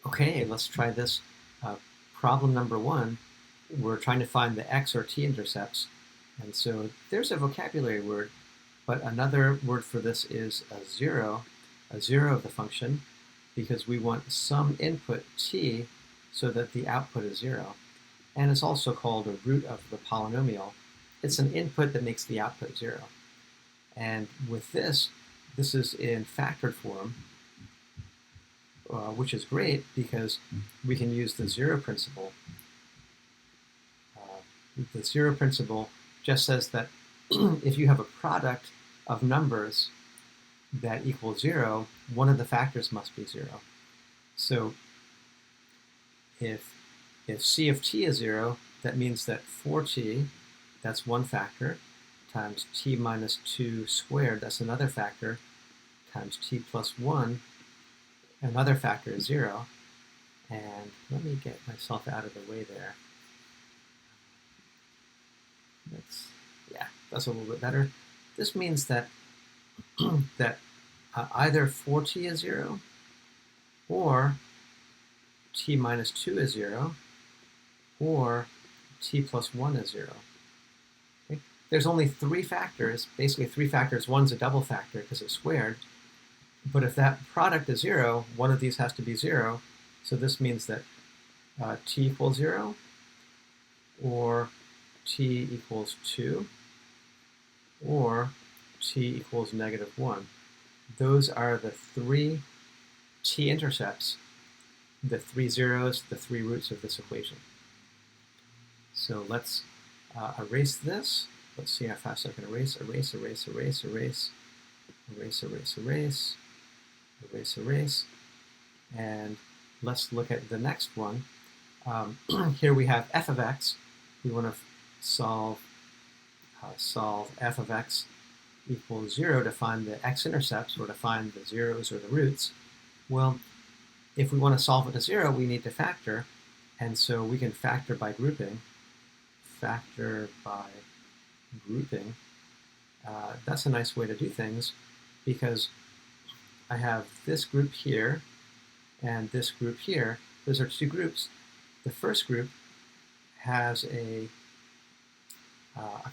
Okay, let's try this. Problem number one, we're trying to find the x or t intercepts. And so there's a vocabulary word, but another word for this is a zero of the function, because we want some input t so that the output is zero. And it's also called a root of the polynomial. It's an input that makes the output zero. And with this is in factored form, which is great because we can use the zero principle. The zero principle just says that if you have a product of numbers that equals zero, one of the factors must be zero. So if c of t is zero, that means that 4t, that's one factor, times t minus 2 squared, that's another factor, times t plus 1, another factor is 0. And let me get myself out of the way there. That's a little bit better. This means that that either 4t is 0 or t minus 2 is 0 or t plus 1 is 0. Okay? There's only three factors, basically three factors. One's a double factor because it's squared. But if that product is 0, one of these has to be 0. So this means that t equals 0 or t equals 2 or t equals -1. Those are the three t-intercepts, the three zeros, the three roots of this equation. So let's erase this. Let's see how fast I can erase, erase, erase, erase, erase, erase, erase, erase, erase, erase. And let's look at the next one. Here we have f of x. We want to solve f of x equals 0 to find the x-intercepts, or to find the zeros or the roots. Well, if we want to solve it to 0, we need to factor. And so we can factor by grouping. Factor by grouping. That's a nice way to do things, because I have this group here and this group here. Those are two groups. The first group has a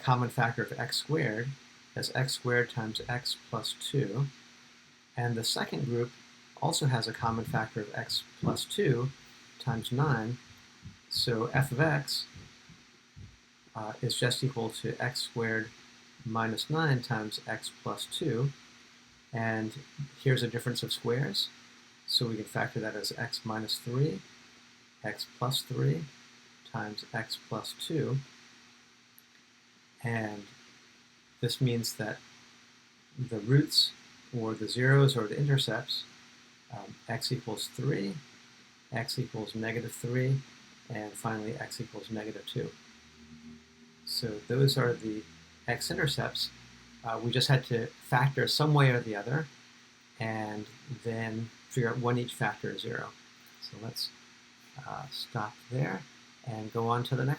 common factor of x squared. That's x squared times x plus 2. And the second group also has a common factor of x plus 2 times 9. So f of x is just equal to x squared minus 9 times x plus 2. And here's a difference of squares. So we can factor that as x minus 3, x plus 3 times x plus 2. And this means that the roots, or the zeros, or the intercepts, x equals 3, x equals -3, and finally x equals -2. So those are the x-intercepts. We just had to factor some way or the other, and then figure out when each factor is 0. So let's stop there and go on to the next